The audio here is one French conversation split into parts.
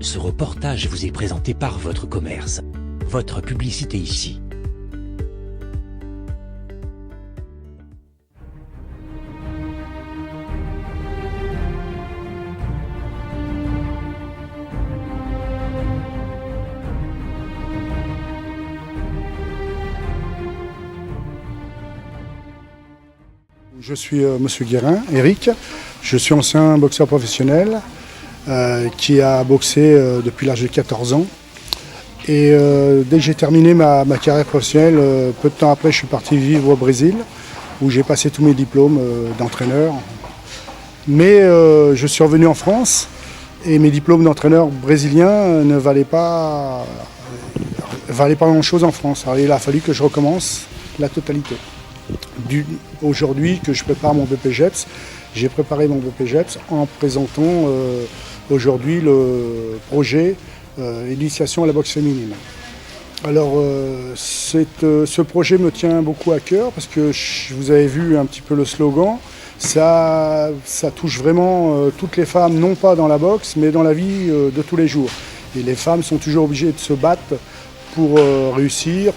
Ce reportage vous est présenté par votre commerce. Votre publicité ici. Je suis Monsieur Guérin, Eric. Je suis ancien boxeur professionnel qui a boxé depuis l'âge de 14 ans. Et dès que j'ai terminé ma carrière professionnelle, peu de temps après, je suis parti vivre au Brésil, où j'ai passé tous mes diplômes d'entraîneur. Mais je suis revenu en France et mes diplômes d'entraîneur brésilien ne valaient pas grand-chose en France. Alors, il a fallu que je recommence la totalité. Aujourd'hui que je prépare mon BPGEPS, j'ai préparé mon BPGEPS en présentant aujourd'hui le projet initiation à la boxe féminine. Alors ce projet me tient beaucoup à cœur parce que vous avez vu un petit peu le slogan, ça touche vraiment toutes les femmes, non pas dans la boxe mais dans la vie de tous les jours. Et les femmes sont toujours obligées de se battre pour réussir,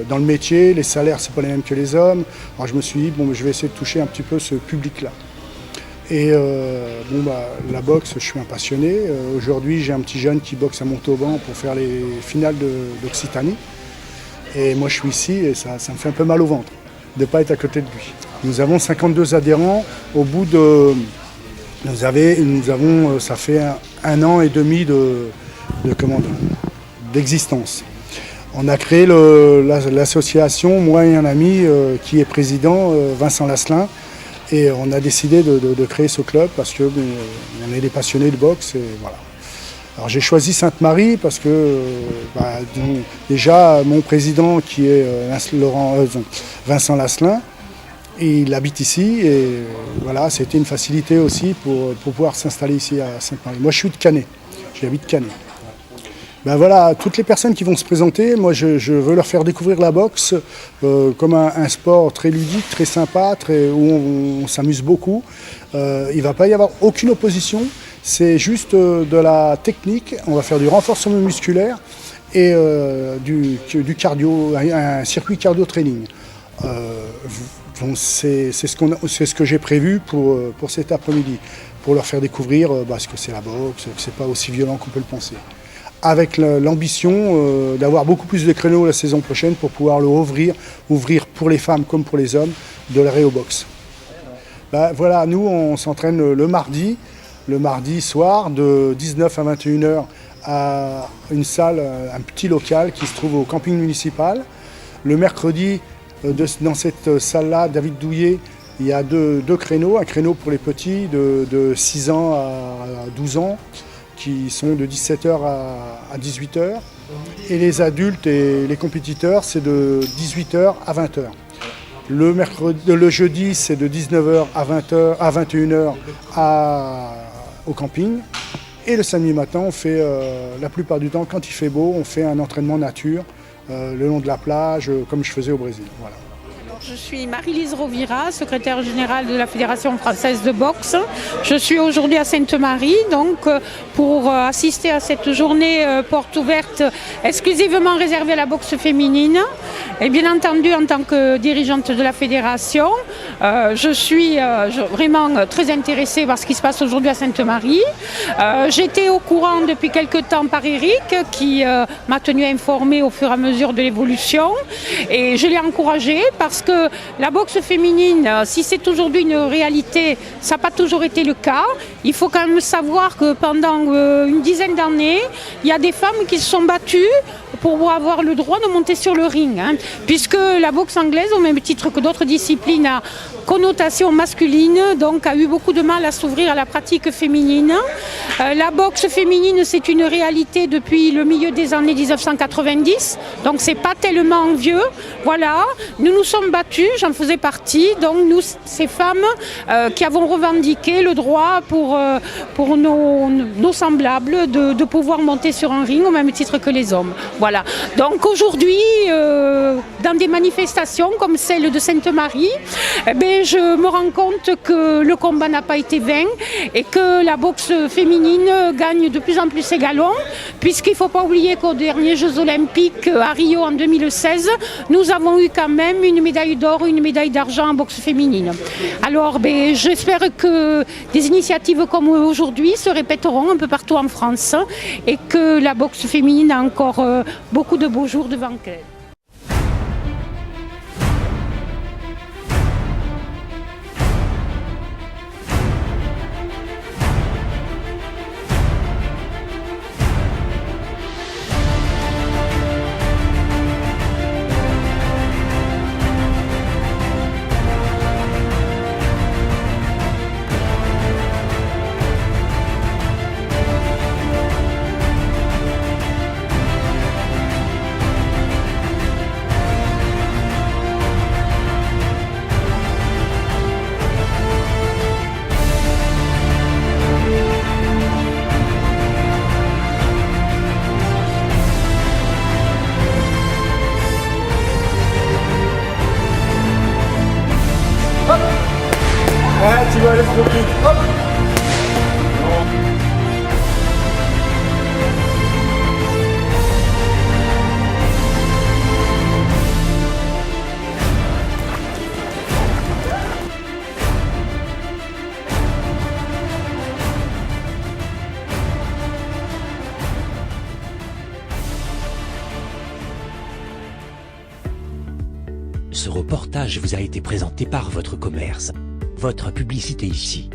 dans le métier, les salaires c'est pas les mêmes que les hommes. Alors je me suis dit je vais essayer de toucher un petit peu ce public-là. Et la boxe, je suis un passionné. Aujourd'hui j'ai un petit jeune qui boxe à Montauban pour faire les finales d'Occitanie. Et moi je suis ici et ça me fait un peu mal au ventre de ne pas être à côté de lui. Nous avons 52 adhérents au bout de... ça fait un an et demi d'existence. On a créé l'association, moi et un ami qui est président, Vincent Lasselin, et on a décidé de créer ce club parce que on est des passionnés de boxe. Et voilà. Alors j'ai choisi Sainte-Marie parce que déjà mon président qui est Vincent Lasselin, il habite ici et voilà, c'était une facilité aussi pour pouvoir s'installer ici à Sainte-Marie. Moi je suis de Canet, j'habite Canet. Voilà, toutes les personnes qui vont se présenter, moi je veux leur faire découvrir la boxe comme un sport très ludique, très sympa, où on s'amuse beaucoup. Il ne va pas y avoir aucune opposition, c'est juste de la technique, on va faire du renforcement musculaire et du cardio, un circuit cardio-training. C'est ce que j'ai prévu pour cet après-midi, pour leur faire découvrir ce que c'est la boxe, que ce n'est pas aussi violent qu'on peut le penser. Avec l'ambition d'avoir beaucoup plus de créneaux la saison prochaine pour pouvoir le ouvrir pour les femmes comme pour les hommes, de l'aérobox. Voilà, nous on s'entraîne le mardi soir de 19 à 21h à une salle, un petit local qui se trouve au camping municipal. Le mercredi, dans cette salle-là, David Douillet, il y a deux créneaux, un créneau pour les petits de 6 ans à 12 ans, qui sont de 17h à 18h. Et les adultes et les compétiteurs, c'est de 18h à 20h. Le jeudi, c'est de 19h à 21h au camping. Et le samedi matin, on fait, la plupart du temps, quand il fait beau, on fait un entraînement nature le long de la plage, comme je faisais au Brésil. Voilà. Je suis Marie-Lise Rovira, secrétaire générale de la Fédération française de boxe. Je suis aujourd'hui à Sainte-Marie pour assister à cette journée porte ouverte exclusivement réservée à la boxe féminine. Et bien entendu, en tant que dirigeante de la fédération, je suis vraiment très intéressée par ce qui se passe aujourd'hui à Sainte-Marie. J'étais au courant depuis quelque temps par Eric qui m'a tenue informée au fur et à mesure de l'évolution. Et je l'ai encouragé parce que la boxe féminine, si c'est aujourd'hui une réalité, ça n'a pas toujours été le cas. Il faut quand même savoir que pendant une dizaine d'années, il y a des femmes qui se sont battues pour avoir le droit de monter sur le ring. Puisque la boxe anglaise, au même titre que d'autres disciplines à connotation masculine, donc a eu beaucoup de mal à s'ouvrir à la pratique féminine. La boxe féminine, c'est une réalité depuis le milieu des années 1990, donc c'est pas tellement vieux. Voilà, nous nous sommes battus, j'en faisais partie, donc nous, ces femmes qui avons revendiqué le droit pour nos semblables de pouvoir monter sur un ring au même titre que les hommes. Voilà. Voilà. Donc aujourd'hui, dans des manifestations comme celle de Sainte-Marie, je me rends compte que le combat n'a pas été vain et que la boxe féminine gagne de plus en plus ses galons, puisqu'il ne faut pas oublier qu'aux derniers Jeux Olympiques à Rio en 2016, nous avons eu quand même une médaille d'or, une médaille d'argent en boxe féminine. Alors j'espère que des initiatives comme aujourd'hui se répéteront un peu partout en France et que la boxe féminine a encore beaucoup de beaux jours devant elle. Tu vas aller trop vite. Hop. Ce reportage vous a été présenté par votre commerce. Votre publicité ici.